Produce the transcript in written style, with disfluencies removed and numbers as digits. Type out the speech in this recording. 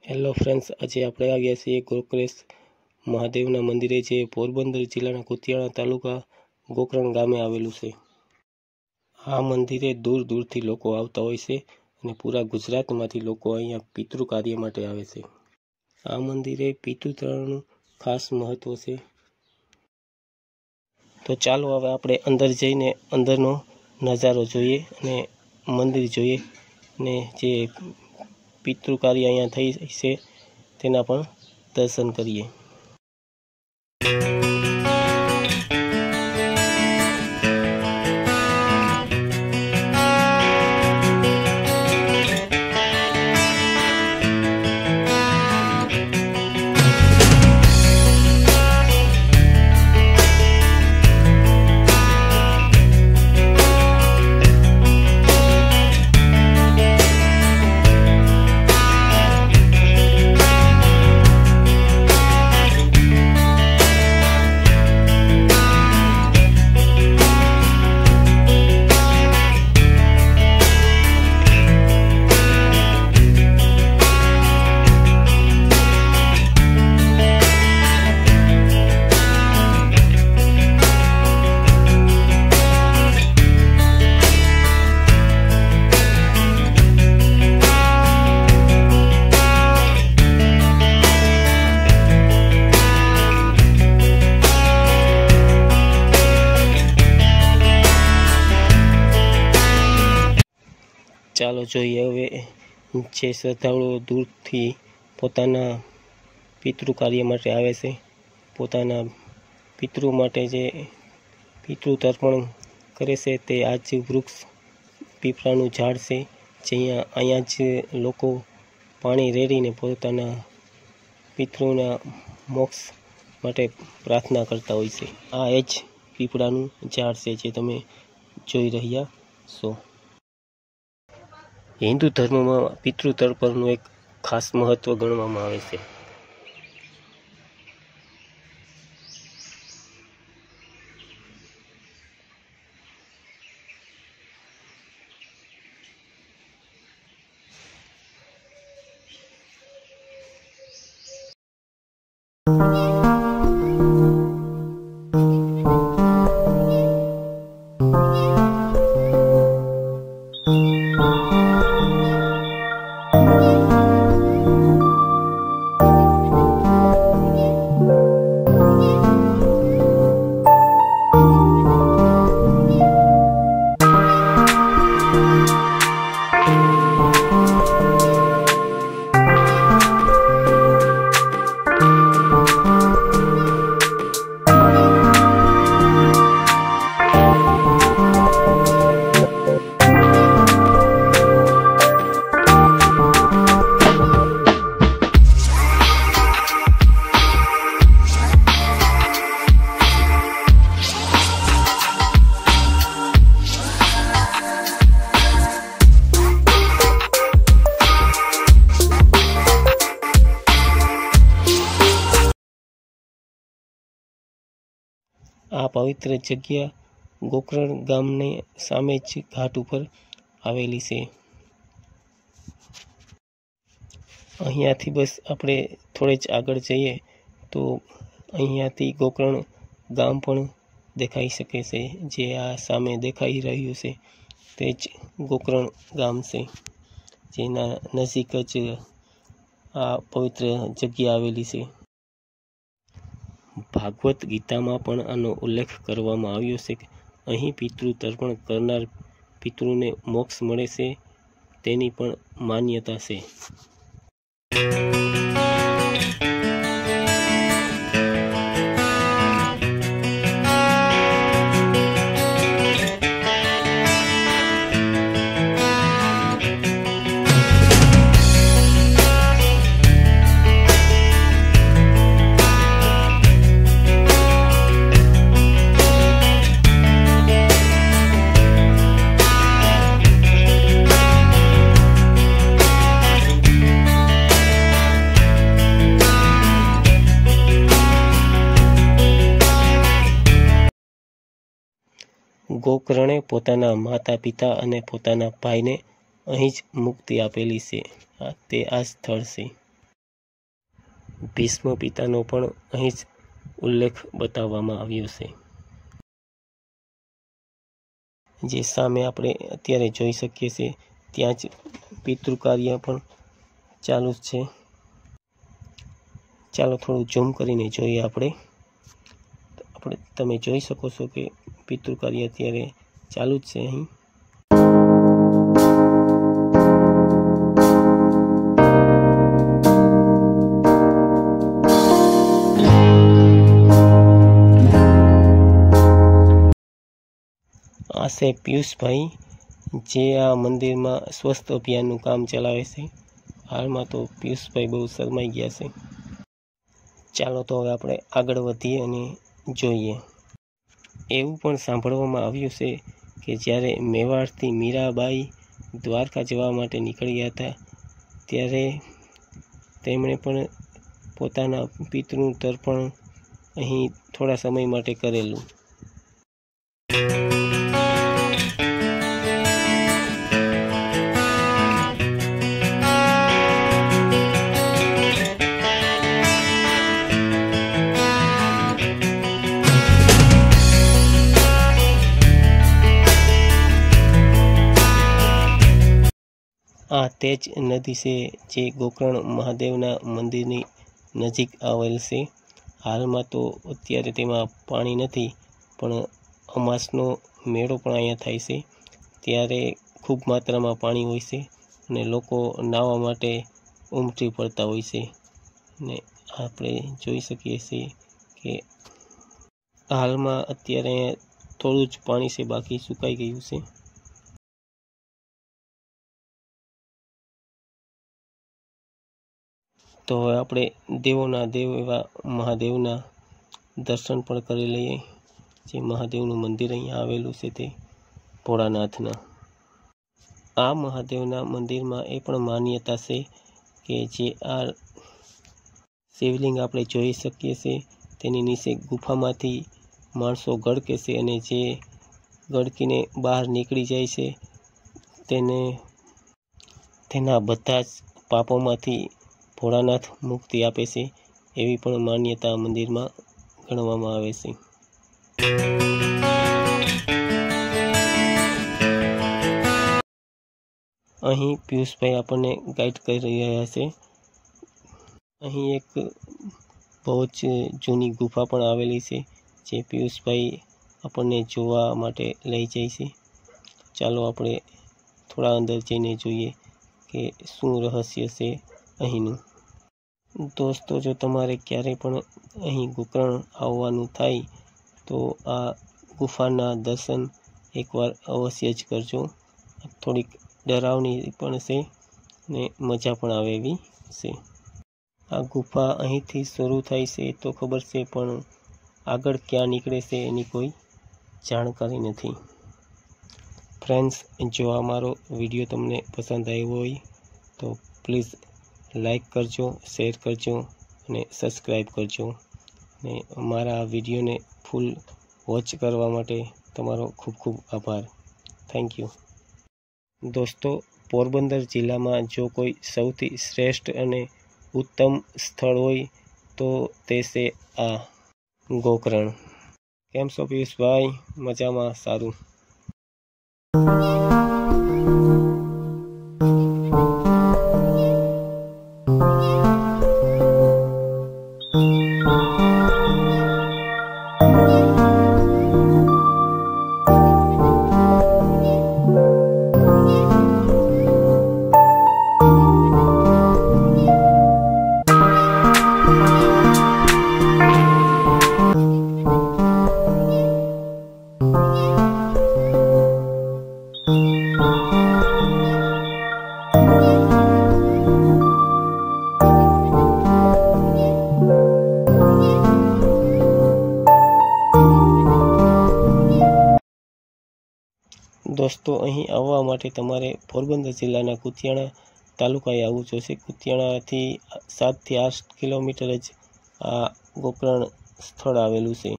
Hello friends, આજે આપણે આ ગયા છીએ ગોકરેશ મહાદેવના મંદિરે, જે પોરબંદર જિલ્લાના કુતિયાણા તાલુકા ગોકરણ ગામે આવેલું છે. આ મંદિરે દૂર દૂરથી લોકો આવતા હોય છે અને પૂરા ગુજરાતમાંથી લોકો અહીંયા પિતૃ કાર્ય માટે આવે છે. આ મંદિરે પિતૃતર્પણનું ખાસ મહત્વ છે. તો ચાલો હવે આપણે અંદર જઈને અંદરનો નજારો જોઈએ અને મંદિર જોઈએ અને જે પિતૃ કાર્ય અહીંયા થઈ છે તેના પણ દર્શન કરીએ. ચાલો જોઈએ હવે જે શ્રદ્ધાળુઓ દૂરથી પોતાના પિતૃ કાર્ય માટે આવે છે, પોતાના પિતૃ માટે જે પિતૃ તર્પણ કરે છે, તે આ જ વૃક્ષ પીપળાનું ઝાડ છે, જે અહીંયા જ લોકો પાણી રેડીને પોતાના પિતૃના મોક્ષ માટે પ્રાર્થના કરતા હોય છે. આ એ જ પીપળાનું ઝાડ છે જે તમે જોઈ રહ્યા છો. હિન્દુ ધર્મમાં પિતૃ તર્પણનું એક ખાસ મહત્વ ગણવામાં આવે છે. આ પવિત્ર જગ્યા ગોકરણ ગામની સામે જ ઘાટ ઉપર આવેલી છે. અહીંયાથી બસ આપણે થોડે જ આગળ જઈએ તો અહીંયાથી ગોકરણ ગામ પણ દેખાઈ શકે છે. જે આ સામે દેખાઈ રહ્યું છે તે જ ગોકરણ ગામ છે, જેના નજીક જ આ પવિત્ર જગ્યા આવેલી છે. ભાગવત ગીતામાં પણ આનો ઉલ્લેખ કરવામાં આવ્યો છે કે અહીં પિતૃ તર્પણ કરનાર પિતૃને મોક્ષ મળે છે, તેની પણ માન્યતા છે. ગોકરણે પોતાના માતા પિતા અને પોતાના ભાઈને અહીં જ મુક્તિ આપેલી છે. તે આ સ્થળ છે. ભીષ્મ પિતાનો પણ અહીં જ ઉલ્લેખ બતાવવામાં આવ્યો છે. જે સામે આપણે અત્યારે જોઈ શકીએ છીએ ત્યાં જ પિતૃ કાર્ય પણ ચાલુ જ છે. ચાલો થોડું ઝૂમ કરીને જોઈએ આપણે તમે જોઈ શકો છો કે પિતૃ કાર્ય અત્યારે ચાલુ જ છે. અહીં આ છે પિયુષભાઈ, જે આ મંદિરમાં સ્વસ્થ અભિયાનનું કામ ચલાવે છે. હાલમાં તો પિયુષભાઈ બહુ શરમાઈ ગયા છે. ચાલો તો હવે આપણે આગળ વધીએ અને જોઈએ. એવું પણ સાંભળવામાં આવ્યું છે કે જ્યારે મેવાડથી મીરાબાઈ દ્વારકા જવા માટે નીકળ્યા હતા ત્યારે તેમણે પણ પોતાના પિતૃનું તર્પણ અહીં થોડા સમય માટે કરેલું. આ તે જ નદી છે જે ગોકર્ણ મહાદેવના મંદિરની નજીક આવેલ છે. હાલમાં તો અત્યારે તેમાં પાણી નથી, પણ અમાસનો મેળો પણ અહીંયા થાય છે. ત્યારે ખૂબ માત્રામાં પાણી હોય છે અને લોકો નાહવા માટે ઉમટી પડતા હોય છે. ને આપણે જોઈ શકીએ છીએ કે હાલમાં અત્યારે થોડું જ પાણી છે, બાકી સુકાઈ ગયું છે. તો હવે આપણે દેવોના દેવ એવા મહાદેવના દર્શન પણ કરી લઈએ. જે મહાદેવનું મંદિર અહીંયા આવેલું છે તે ભોળાનાથના. આ મહાદેવના મંદિરમાં એ પણ માન્યતા છે કે જે આ શિવલિંગ આપણે જોઈ શકીએ છીએ તેની નીચે ગુફામાંથી માણસો ગળકે છે અને જે ગળકીને બહાર નીકળી જાય છે તેના બધા જ પાપોમાંથી ભોળાનાથ મુક્તિ આપે છે. એવી પણ માન્યતા મંદિરમાં ગણવામાં આવે છે. અહીં પિયુષભાઈ આપણને ગાઈડ કરી રહ્યા છે. અહીં એક બહુ જ જૂની ગુફા પણ આવેલી છે જે પિયુષભાઈ આપણને જોવા માટે લઈ જાય છે. ચાલો આપણે થોડા અંદર જઈને જોઈએ કે શું રહસ્ય છે અહીંનું. દોસ્તો, જો તમારે ક્યારેય પણ અહીં ગોકર્ણ આવવાનું થાય તો આ ગુફાના દર્શન એકવાર અવશ્ય જ કરજો. થોડીક ડરાવની પણ છે ને મજા પણ આવે એવી છે. આ ગુફા અહીંથી શરૂ થાય છે તો ખબર છે, પણ આગળ ક્યાં નીકળે છે એની કોઈ જાણકારી નથી. ફ્રેન્ડ્સ, જો આ મારો વિડીયો તમને પસંદ આવ્યો હોય તો પ્લીઝ લાઈક કરજો, શેર કરજો અને સબસ્ક્રાઈબ કરજો. અને મારા વિડીયોને ફૂલ વોચ કરવા માટે તમારો ખૂબ ખૂબ આભાર. Thank you. દોસ્તો, પોરબંદર જિલ્લામાં જો કોઈ સૌથી શ્રેષ્ઠ અને ઉત્તમ સ્થળ હોય તો તે છે આ ગોકર્ણ. કેમ છો પિયુષભાઈ? મજામાં? સારું. દોસ્તો, અહીં આવવા માટે તમારે પોરબંદર જિલ્લાના કુતિયાણા તાલુકાએ આવવું જોશે. કુતિયાણાથી 7 થી 8 કિલોમીટર જ આ ગોકર્ણ સ્થળ આવેલું છે.